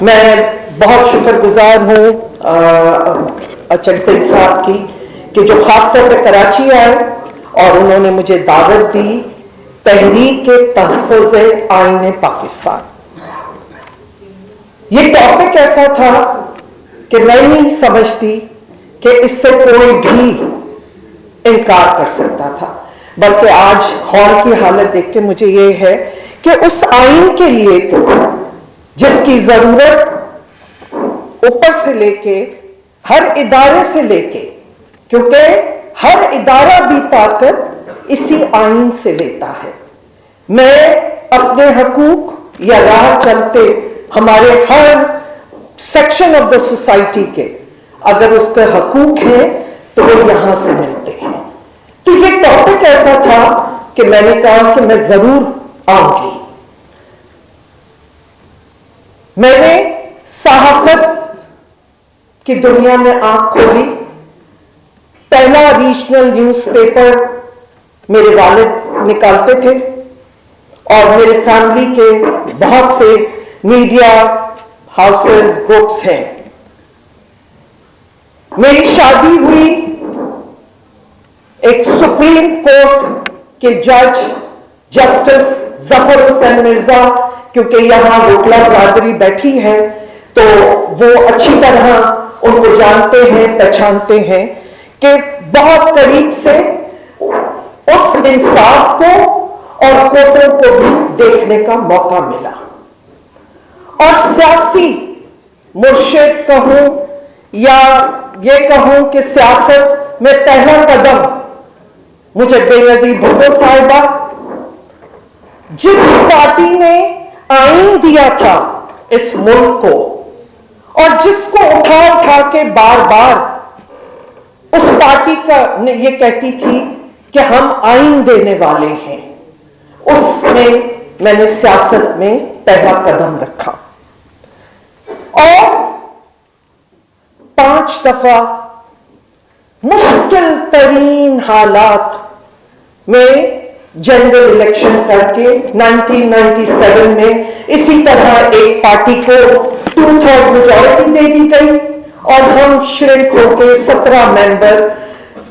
میں بہت شکر گزار ہوں اچنزئی صاحب کی کہ جو خاص طور پہ کراچی آئے اور انہوں نے مجھے دعوت دی تحریک تحفظ آئین پاکستان. یہ ٹاپک ایسا تھا کہ میں نہیں سمجھتی کہ اس سے کوئی بھی انکار کر سکتا تھا، بلکہ آج ہال کی حالت دیکھ کے مجھے یہ ہے کہ اس آئین کے لیے تو جس کی ضرورت اوپر سے لے کے ہر ادارے سے لے کے، کیونکہ ہر ادارہ بھی طاقت اسی آئین سے لیتا ہے. میں اپنے حقوق یا راہ چلتے ہمارے ہر سیکشن آف دا سوسائٹی کے اگر اس کے حقوق ہیں تو وہ یہاں سے ملتے ہیں. تو یہ ٹاپک ایسا تھا کہ میں نے کہا کہ میں ضرور آؤں گی. میں نے صحافت کی دنیا میں آنکھ کھولی. پہلا ریجنل نیوز پیپر میرے والد نکالتے تھے اور میرے فیملی کے بہت سے میڈیا ہاؤسز گروپس ہیں. میری شادی ہوئی ایک سپریم کورٹ کے جج جسٹس ظفر حسین مرزا، کیونکہ یہاں وکلا برادری بیٹھی ہے تو وہ اچھی طرح ان کو جانتے ہیں، پہچانتے ہیں کہ بہت قریب سے اس انصاف کو اور کورٹوں کو بھی دیکھنے کا موقع ملا. اور سیاسی مرشد کہوں یا یہ کہوں کہ سیاست میں پہلا قدم مجھے بے نظیر بھٹو صاحبہ، جس پارٹی نے آئین دیا تھا اس ملک کو اور جس کو اٹھا اٹھا کے بار بار اس پارٹی کا یہ کہتی تھی کہ ہم آئین دینے والے ہیں، اس میں نے سیاست میں پہلا قدم رکھا. اور 5 دفعہ مشکل ترین حالات میں جنرل الیکشن کر کے 1997 میں اسی طرح ایک پارٹی کو 2/3 میجورٹی دے دی گئی اور ہم شرنک ہو کے 17 ممبر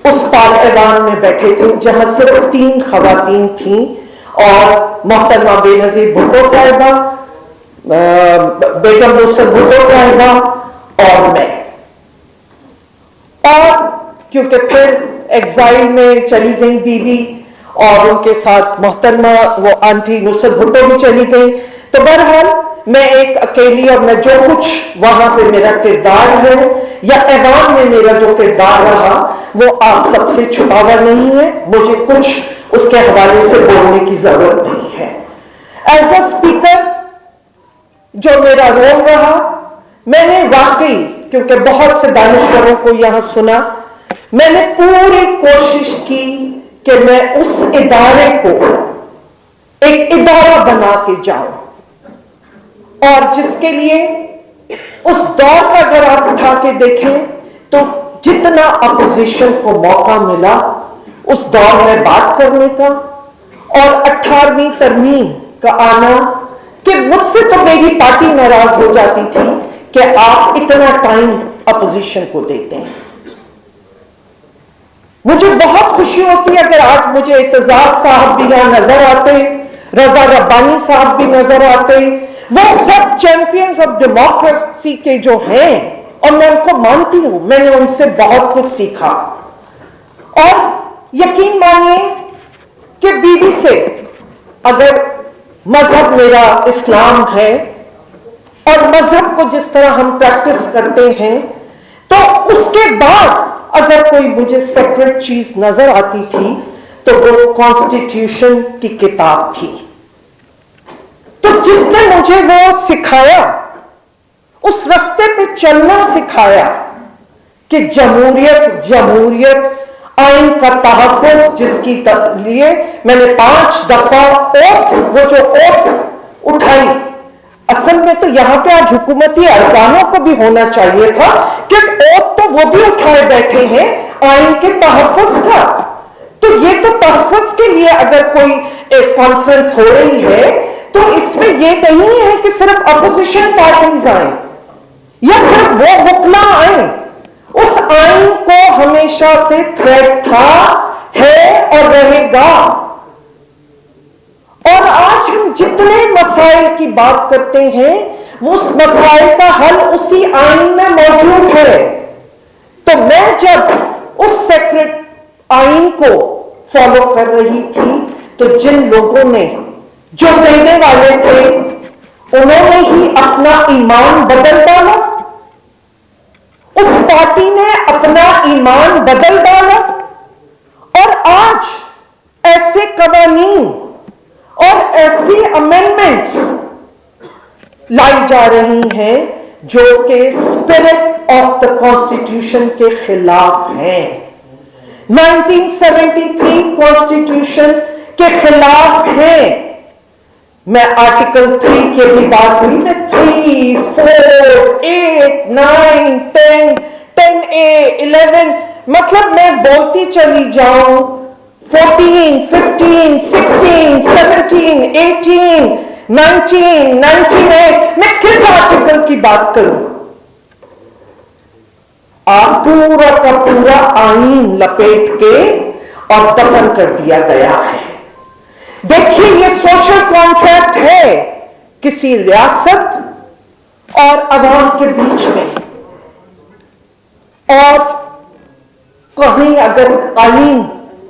اس پارلیمان ایوان میں بیٹھے تھے جہاں صرف 3 خواتین تھیں اور محترمہ بے نظیر بھٹو صاحبہ، بیگم نصرت بھٹو صاحبہ اور میں. اور کیونکہ پھر ایگزائل میں چلی گئی بیوی اور ان کے ساتھ محترمہ وہ آنٹی نصرت بھٹو بھی چلی گئی، تو بہرحال میں ایک اکیلی اور میں جو کچھ وہاں پہ میرا کردار ہے یا ایوان میں میرا جو کردار رہا وہ آپ سب سے چھپا ہوا نہیں ہے، مجھے کچھ اس کے حوالے سے بولنے کی ضرورت نہیں ہے. ایز اے اسپیکر جو میرا رول رہا، میں نے واقعی کیونکہ بہت سے دانشوروں کو یہاں سنا، میں نے پوری کوشش کی کہ میں اس ادارے کو ایک ادارہ بنا کے جاؤں، اور جس کے لیے اس دور کا اگر آپ اٹھا کے دیکھیں تو جتنا اپوزیشن کو موقع ملا اس دور میں بات کرنے کا اور 18ویں ترمیم کا آنا، کہ مجھ سے تو میری پارٹی ناراض ہو جاتی تھی کہ آپ اتنا ٹائم اپوزیشن کو دیتے ہیں. مجھے بہت خوشی ہوتی ہے اگر آج مجھے اعتزاز صاحب بھی یہاں نظر آتے، رضا ربانی صاحب بھی نظر آتے، وہ سب چیمپئنز آف ڈیموکریسی کے جو ہیں اور میں ان کو مانتی ہوں، میں نے ان سے بہت کچھ سیکھا. اور یقین مانیے کہ بیوی سے اگر مذہب میرا اسلام ہے اور مذہب کو جس طرح ہم پریکٹس کرتے ہیں، تو اس کے بعد اگر کوئی مجھے سیپریٹ چیز نظر آتی تھی تو وہ کانسٹیٹیوشن کی کتاب تھی. تو جس نے مجھے وہ سکھایا، اس رستے پہ چلنا سکھایا کہ جمہوریت آئین کا تحفظ، جس کی لیے میں نے 5 دفعہ وہ جو اوتھ اٹھائی. اصل میں تو یہاں پہ آج حکومتی ارکانوں کو بھی ہونا چاہیے تھا کہ اوتھ تو وہ بھی اٹھائے بیٹھے ہیں آئین کے تحفظ کا. تو یہ تو تحفظ کے لیے اگر کوئی ایک کانفرنس ہو رہی ہے تو اس میں یہ نہیں ہے کہ صرف اپوزیشن پارٹیز آئیں یا صرف وہ وکلا آئیں. اس آئین کو ہمیشہ سے تھریٹ تھا, ہے اور رہے گا. اور آج ہم جتنے مسائل کی بات کرتے ہیں وہ اس مسائل کا حل اسی آئین میں موجود ہے. تو میں جب اس سیکرٹ آئین کو فالو کر رہی تھی تو جن لوگوں نے جو کہنے والے تھے انہوں نے ہی اپنا ایمان بدل ڈالا, اس پارٹی نے اپنا ایمان بدل ڈالا. اور آج ایسے قوانین اور ایسی امینڈمنٹس لائی جا رہی ہیں جو کہ اسپرٹ آف دا کانسٹیٹیوشن کے خلاف ہیں, 1973 کانسٹیٹیوشن کے خلاف ہیں. میں آرٹیکل 3 کے بھی بات ہوئی, میں 3, 4, 8, 9, 10, 10A, 11 مطلب میں بولتی چلی جاؤں, 14, 15, 16, 17, 18, 19, 98, میں کس آرٹیکل کی بات کروں؟ آپ پورا کا پورا آئین لپیٹ کے اور دفن کر دیا گیا ہے. دیکھیے یہ سوشل کانٹریکٹ ہے کسی ریاست اور عوام کے بیچ میں, اور کہیں اگر آئین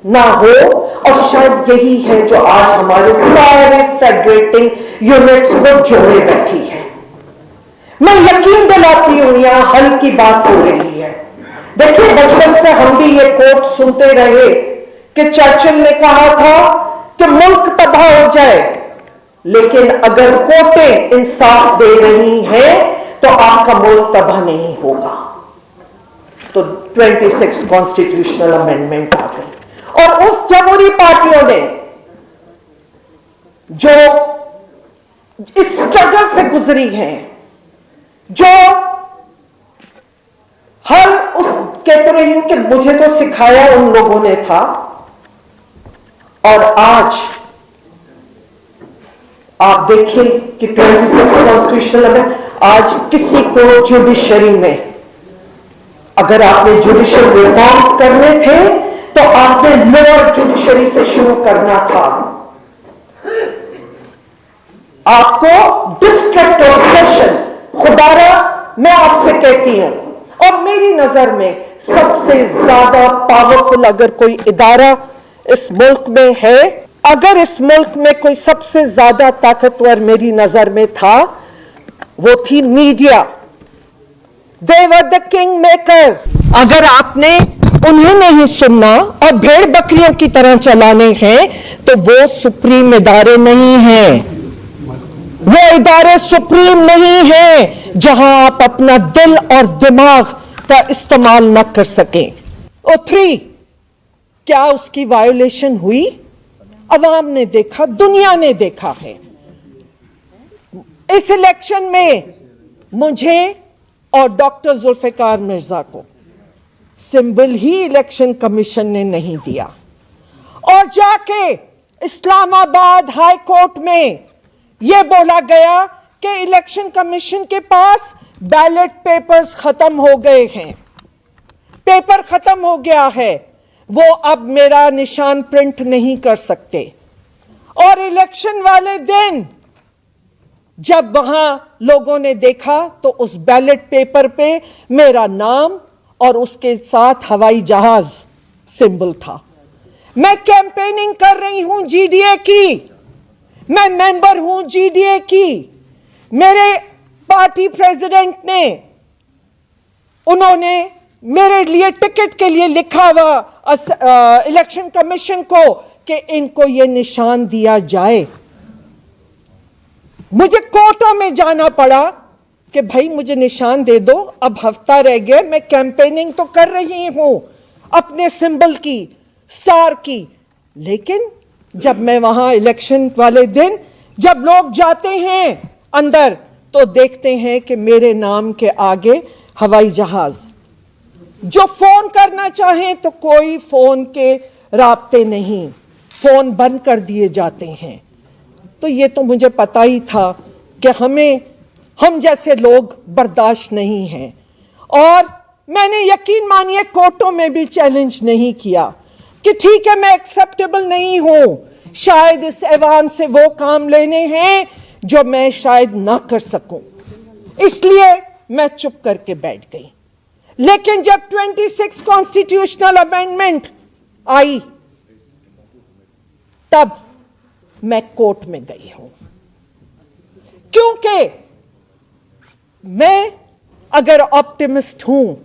نہ ہو, اور شاید یہی ہے جو آج ہمارے سارے فیڈریٹنگ یونٹس کو جوڑے بیٹھی ہے. میں یقین دلاتی ہوں یہاں حل کی بات ہو رہی ہے. دیکھیے بچپن سے ہم بھی یہ کوٹ سنتے رہے کہ چرچل نے کہا تھا کہ ملک تباہ ہو جائے, لیکن اگر کوٹیں انصاف دے رہی ہیں تو آپ کا ملک تباہ نہیں ہوگا. تو 26 کانسٹیٹیوشنل امینڈمنٹ آ گئی, اور اس جمہوری پارٹیوں نے جو اس اسٹرگل سے گزری ہیں, جو ہر اس کہتے رہی ہوں کہ مجھے تو سکھایا ان لوگوں نے تھا, اور آج آپ دیکھیں کہ 26 کانسٹیٹیوشنل میں آج کسی کو جوڈیشری میں اگر آپ نے جوڈیشل ریفارمز کرنے تھے تو آپ نے لوور جوڈیشری سے شروع کرنا تھا. آپ کو ڈسٹرکٹ اور سیشن, خدارا میں آپ سے کہتی ہوں, اور میری نظر میں سب سے زیادہ پاورفل اگر کوئی ادارہ اس ملک میں ہے, اگر اس ملک میں کوئی سب سے زیادہ طاقتور میری نظر میں تھا, وہ تھی media. They were the king makers. اگر آپ نے انہیں نہیں سننا اور بھیڑ بکریوں کی طرح چلانے ہیں تو وہ سپریم ادارے نہیں ہیں, وہ ادارے سپریم نہیں ہیں جہاں آپ اپنا دل اور دماغ کا استعمال نہ کر سکیں. اور 3 کیا اس کی وائیولیشن ہوئی؟ عوام نے دیکھا, دنیا نے دیکھا ہے. اس الیکشن میں مجھے اور ڈاکٹر ذوالفقار مرزا کو سمبل ہی الیکشن کمیشن نے نہیں دیا, اور جا کے اسلام آباد ہائی کورٹ میں یہ بولا گیا کہ الیکشن کمیشن کے پاس بیلٹ پیپرز ختم ہو گئے ہیں, پیپر ختم ہو گیا ہے, وہ اب میرا نشان پرنٹ نہیں کر سکتے. اور الیکشن والے دن جب وہاں لوگوں نے دیکھا تو اس بیلٹ پیپر پہ میرا نام اور اس کے ساتھ ہوائی جہاز سمبل تھا. میں کیمپیننگ کر رہی ہوں جی ڈی اے کی, میں ممبر ہوں جی ڈی اے کی, میرے پارٹی پریزیڈنٹ نے, انہوں نے میرے لیے ٹکٹ کے لیے لکھا ہوا الیکشن کمیشن کو کہ ان کو یہ نشان دیا جائے. مجھے کورٹوں میں جانا پڑا کہ بھائی مجھے نشان دے دو, اب ہفتہ رہ گیا, میں کیمپیننگ تو کر رہی ہوں اپنے سمبل کی, سٹار کی, لیکن جب میں وہاں الیکشن والے دن جب لوگ جاتے ہیں اندر تو دیکھتے ہیں کہ میرے نام کے آگے ہوائی جہاز. جو فون کرنا چاہیں تو کوئی فون کے رابطے نہیں, فون بند کر دیے جاتے ہیں. تو یہ تو مجھے پتا ہی تھا کہ ہم جیسے لوگ برداشت نہیں ہیں. اور میں نے یقین مانیے کورٹوں میں بھی چیلنج نہیں کیا کہ ٹھیک ہے میں ایکسیپٹیبل نہیں ہوں, شاید اس ایوان سے وہ کام لینے ہیں جو میں شاید نہ کر سکوں, اس لیے میں چپ کر کے بیٹھ گئی. لیکن جب 26 کانسٹیٹیوشنل امینڈمنٹ آئی تب میں کورٹ میں گئی ہوں, کیونکہ میں اگر آپٹیمسٹ ہوں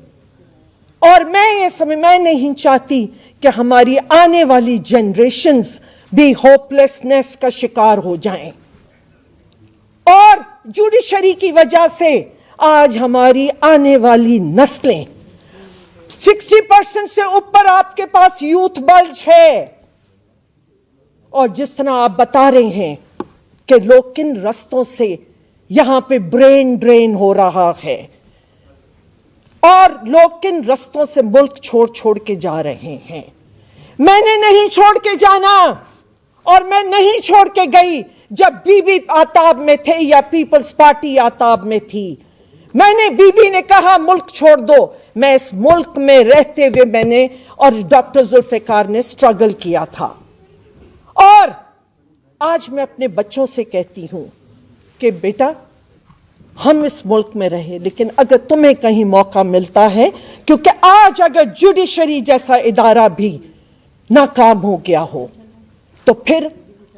اور میں نہیں چاہتی کہ ہماری آنے والی جنریشنز بھی ہوپلیسنس کا شکار ہو جائیں, اور جوڈیشری کی وجہ سے آج ہماری آنے والی نسلیں 60% سے اوپر آپ کے پاس یوتھ بلج ہے, اور جس طرح آپ بتا رہے ہیں کہ لوگ کن رستوں سے یہاں پہ برین ڈرین ہو رہا ہے, اور لوگ کن رستوں سے ملک چھوڑ کے جا رہے ہیں. میں نے نہیں چھوڑ کے جانا, اور میں نہیں چھوڑ کے گئی جب بی بی آتاب میں تھے یا پیپلز پارٹی آتاب میں تھی. میں نے بی بی نے کہا ملک چھوڑ دو, میں اس ملک میں رہتے ہوئے میں نے اور ڈاکٹر ذوالفقار نے سٹرگل کیا تھا. اور آج میں اپنے بچوں سے کہتی ہوں کہ بیٹا ہم اس ملک میں رہے, لیکن اگر تمہیں کہیں موقع ملتا ہے, کیونکہ آج اگر جوڈیشری جیسا ادارہ بھی ناکام ہو گیا ہو تو پھر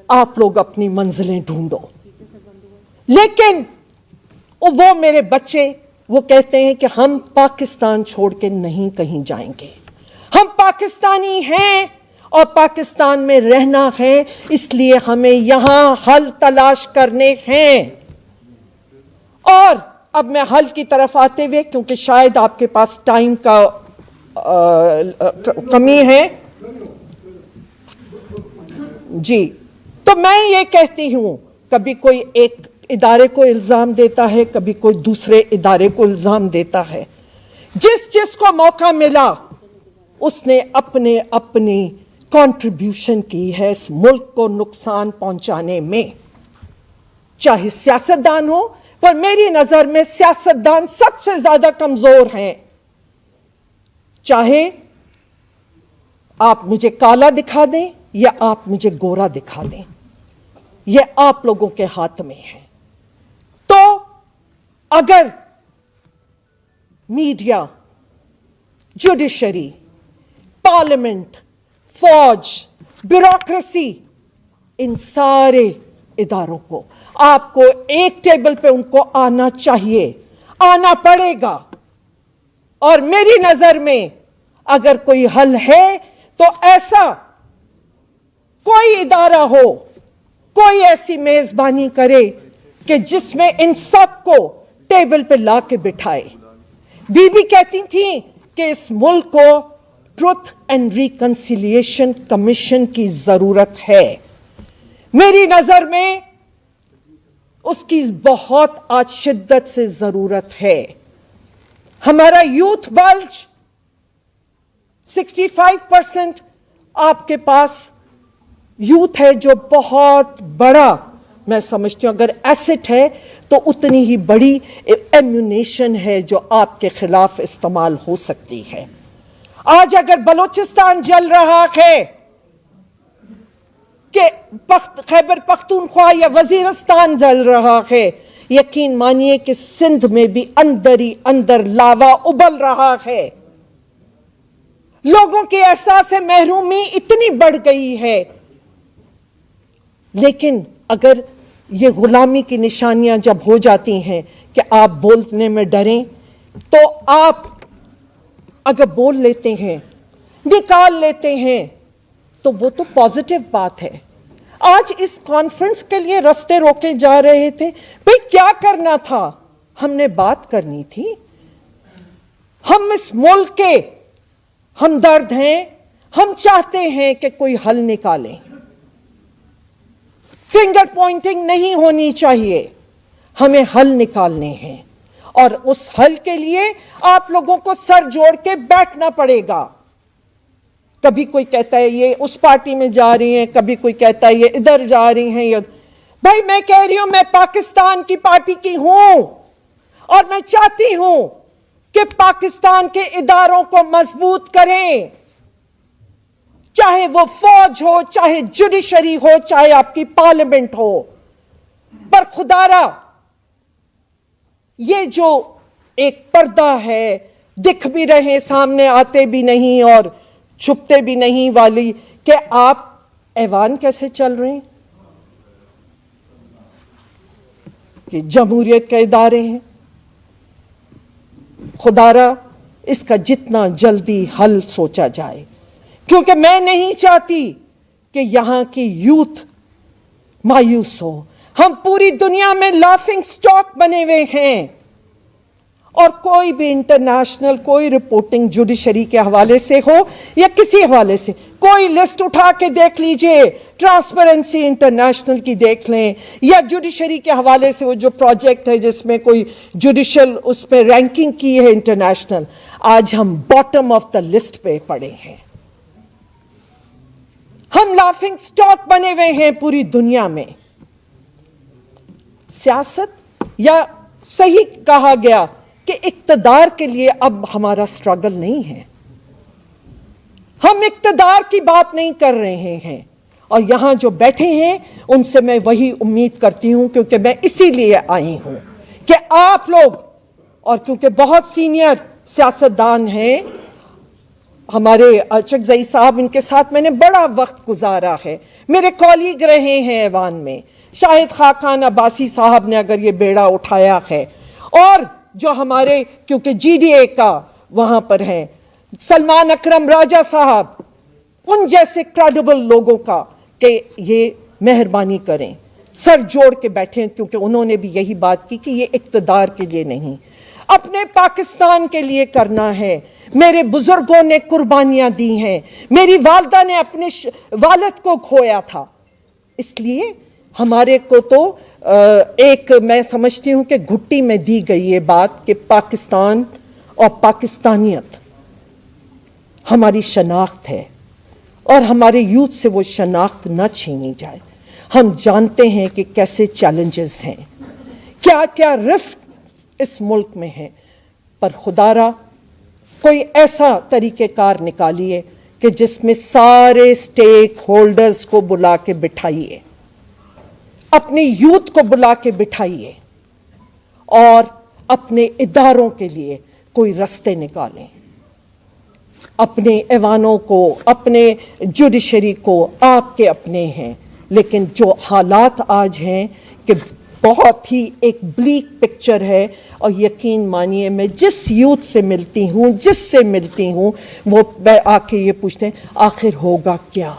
آپ لوگ اپنی منزلیں ڈھونڈو. لیکن وہ میرے بچے وہ کہتے ہیں کہ ہم پاکستان چھوڑ کے نہیں کہیں جائیں گے, ہم پاکستانی ہیں اور پاکستان میں رہنا ہے, اس لیے ہمیں یہاں حل تلاش کرنے ہیں. اور اب میں حل کی طرف آتے ہوئے, کیونکہ شاید آپ کے پاس ٹائم کا کمی ہے جی, تو میں یہ کہتی ہوں کبھی کوئی ایک ادارے کو الزام دیتا ہے, کبھی کوئی دوسرے ادارے کو الزام دیتا ہے. جس کو موقع ملا اس نے اپنی کنٹریبیوشن کی ہے اس ملک کو نقصان پہنچانے میں, چاہے سیاستدان ہو, پر میری نظر میں سیاستدان سب سے زیادہ کمزور ہیں. چاہے آپ مجھے کالا دکھا دیں یا آپ مجھے گورا دکھا دیں, یہ آپ لوگوں کے ہاتھ میں ہے. تو اگر میڈیا, جوڈیشری, پارلیمنٹ, فوج, بیوروکریسی, ان سارے اداروں کو آپ کو ایک ٹیبل پہ ان کو آنا چاہیے, آنا پڑے گا. اور میری نظر میں اگر کوئی حل ہے تو ایسا کوئی ادارہ ہو, کوئی ایسی میزبانی کرے کہ جس میں ان سب کو ٹیبل پہ لا کے بٹھائے. بی بی کہتی تھیں کہ اس ملک کو ٹروتھ اینڈ ریکنسیلیشن کمیشن کی ضرورت ہے. میری نظر میں اس کی بہت آج شدت سے ضرورت ہے. ہمارا یوتھ بلج 65% آپ کے پاس یوتھ ہے جو بہت بڑا, میں سمجھتی ہوں اگر ایسٹ ہے تو اتنی ہی بڑی ایمونیشن ہے جو آپ کے خلاف استعمال ہو سکتی ہے. آج اگر بلوچستان جل رہا ہے کہ خیبر پختونخوا یا وزیرستان جل رہا ہے, یقین مانیے کہ سندھ میں بھی اندر ہی اندر لاوا ابل رہا ہے. لوگوں کے احساس محرومی اتنی بڑھ گئی ہے. لیکن اگر یہ غلامی کی نشانیاں جب ہو جاتی ہیں کہ آپ بولنے میں ڈریں, تو آپ اگر بول لیتے ہیں, نکال لیتے ہیں, تو وہ تو پازیٹیو بات ہے. آج اس کانفرنس کے لیے رستے روکے جا رہے تھے, بھئی کیا کرنا تھا؟ ہم نے بات کرنی تھی. ہم اس ملک کے ہمدرد ہیں, ہم چاہتے ہیں کہ کوئی حل نکالیں. فنگر پوائنٹنگ نہیں ہونی چاہیے, ہمیں حل نکالنے ہیں, اور اس حل کے لیے آپ لوگوں کو سر جوڑ کے بیٹھنا پڑے گا. کبھی کوئی کہتا ہے یہ اس پارٹی میں جا رہی ہیں, کبھی کوئی کہتا ہے یہ ادھر جا رہی ہیں. بھائی میں کہہ رہی ہوں میں پاکستان کی پارٹی کی ہوں اور میں چاہتی ہوں کہ پاکستان کے اداروں کو مضبوط کریں، چاہے وہ فوج ہو، چاہے جوڈیشری ہو، چاہے آپ کی پارلیمنٹ ہو۔ پر خدا را یہ جو ایک پردہ ہے، دکھ بھی رہے سامنے آتے بھی نہیں اور چھپتے بھی نہیں والی، کہ آپ ایوان کیسے چل رہے ہیں کہ جمہوریت کے ادارے ہیں۔ خدا را اس کا جتنا جلدی حل سوچا جائے، کیونکہ میں نہیں چاہتی کہ یہاں کی یوتھ مایوس ہو۔ ہم پوری دنیا میں لافنگ سٹاک بنے ہوئے ہیں، اور کوئی بھی انٹرنیشنل کوئی رپورٹنگ جوڈیشری کے حوالے سے ہو یا کسی حوالے سے، کوئی لسٹ اٹھا کے دیکھ لیجئے، ٹرانسپیرنسی انٹرنیشنل کی دیکھ لیں، یا جوڈیشری کے حوالے سے وہ جو پروجیکٹ ہے جس میں کوئی جوڈیشل اس پہ رینکنگ کی ہے انٹرنیشنل، آج ہم باٹم آف دا لسٹ پہ پڑے ہیں۔ ہم لافنگ سٹاک بنے ہوئے ہیں پوری دنیا میں۔ سیاست، یا صحیح کہا گیا کہ اقتدار کے لیے اب ہمارا اسٹرگل نہیں ہے، ہم اقتدار کی بات نہیں کر رہے ہیں، اور یہاں جو بیٹھے ہیں ان سے میں وہی امید کرتی ہوں، کیونکہ میں اسی لیے آئی ہوں کہ آپ لوگ، اور کیونکہ بہت سینئر سیاستدان ہیں ہمارے چکزئی صاحب، ان کے ساتھ میں نے بڑا وقت گزارا ہے، میرے کولیگ رہے ہیں ایوان میں، شاہد خاقان عباسی صاحب نے اگر یہ بیڑا اٹھایا ہے، اور جو ہمارے کیونکہ جی ڈی اے کا وہاں پر ہیں سلمان اکرم راجہ صاحب، ان جیسے کریڈیبل لوگوں کا کہ یہ مہربانی کریں، سر جوڑ کے بیٹھیں، کیونکہ انہوں نے بھی یہی بات کی کہ یہ اقتدار کے لیے نہیں، اپنے پاکستان کے لیے کرنا ہے۔ میرے بزرگوں نے قربانیاں دی ہیں، میری والدہ نے اپنے والد کو کھویا تھا، اس لیے ہمارے کو تو ایک میں سمجھتی ہوں کہ گھٹی میں دی گئی یہ بات کہ پاکستان اور پاکستانیت ہماری شناخت ہے، اور ہمارے یوتھ سے وہ شناخت نہ چھینی جائے۔ ہم جانتے ہیں کہ کیسے چیلنجز ہیں، کیا کیا رسک اس ملک میں ہیں، پر خدا را کوئی ایسا طریقہ کار نکالیے کہ جس میں سارے سٹیک ہولڈرز کو بلا کے بٹھائیے، اپنے یوتھ کو بلا کے بٹھائیے، اور اپنے اداروں کے لیے کوئی رستے نکالیں، اپنے ایوانوں کو، اپنے جوڈیشری کو، آپ کے اپنے ہیں، لیکن جو حالات آج ہیں کہ بہت ہی ایک بلیک پکچر ہے، اور یقین مانیے میں جس یوتھ سے ملتی ہوں، جس سے ملتی ہوں، وہ آ کے یہ پوچھتے ہیں آخر ہوگا کیا؟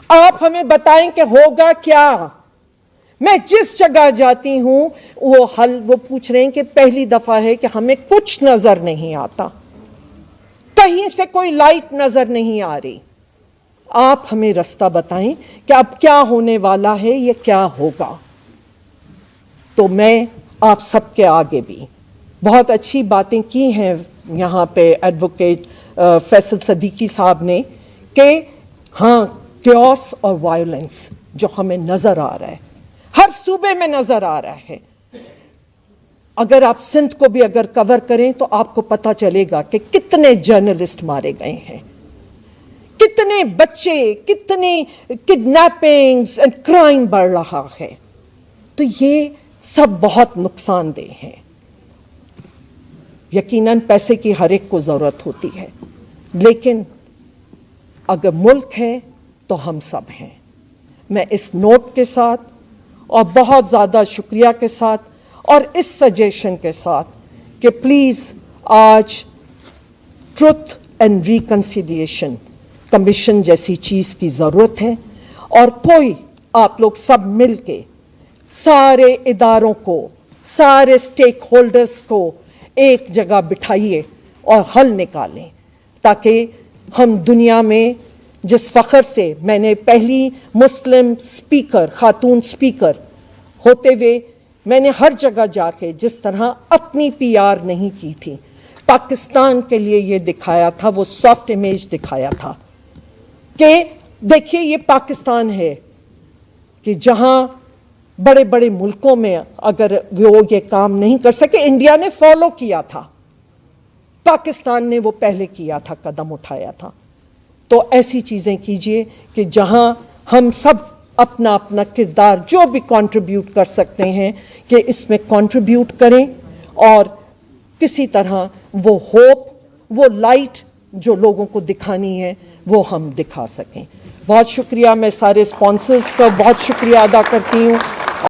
آپ ہمیں بتائیں کہ ہوگا کیا؟ میں جس جگہ جاتی ہوں وہ پوچھ رہے ہیں کہ پہلی دفعہ ہے کہ ہمیں کچھ نظر نہیں آتا، کہیں سے کوئی لائٹ نظر نہیں آ رہی، آپ ہمیں رستہ بتائیں کہ اب کیا ہونے والا ہے، یہ کیا ہوگا۔ تو میں آپ سب کے آگے بھی بہت اچھی باتیں کی ہیں یہاں پہ ایڈوکیٹ فیصل صدیقی صاحب نے، کہ ہاں کیوس اور وائلنس جو ہمیں نظر آ رہا ہے، ہر صوبے میں نظر آ رہا ہے، اگر آپ سندھ کو بھی اگر کور کریں تو آپ کو پتہ چلے گا کہ کتنے جرنلسٹ مارے گئے ہیں، کتنے بچے، کتنی کڈنیپنگز اینڈ کرائم بڑھ رہا ہے، تو یہ سب بہت نقصان دہ ہیں۔ یقیناً پیسے کی ہر ایک کو ضرورت ہوتی ہے، لیکن اگر ملک ہے تو ہم سب ہیں۔ میں اس نوٹ کے ساتھ اور بہت زیادہ شکریہ کے ساتھ اور اس سجیشن کے ساتھ کہ پلیز آج ٹروتھ اینڈ ریکنسیلیشن کمیشن جیسی چیز کی ضرورت ہے، اور کوئی آپ لوگ سب مل کے سارے اداروں کو، سارے سٹیک ہولڈرز کو ایک جگہ بٹھائیے اور حل نکالیں، تاکہ ہم دنیا میں جس فخر سے میں نے پہلی مسلم سپیکر، خاتون سپیکر ہوتے ہوئے میں نے ہر جگہ جا کے جس طرح اپنی پی آر نہیں کی تھی، پاکستان کے لیے یہ دکھایا تھا، وہ سافٹ امیج دکھایا تھا کہ دیکھیے یہ پاکستان ہے، کہ جہاں بڑے بڑے ملکوں میں اگر وہ یہ کام نہیں کر سکے، انڈیا نے فالو کیا تھا، پاکستان نے وہ پہلے کیا تھا، قدم اٹھایا تھا. تو ایسی چیزیں کیجئے کہ جہاں ہم سب اپنا اپنا کردار جو بھی کنٹریبیوٹ کر سکتے ہیں کہ اس میں کنٹریبیوٹ کریں، اور کسی طرح وہ ہوپ، وہ لائٹ جو لوگوں کو دکھانی ہے وہ ہم دکھا سکیں. بہت شکریہ. میں سارے اسپانسرز کا بہت شکریہ ادا کرتی ہوں.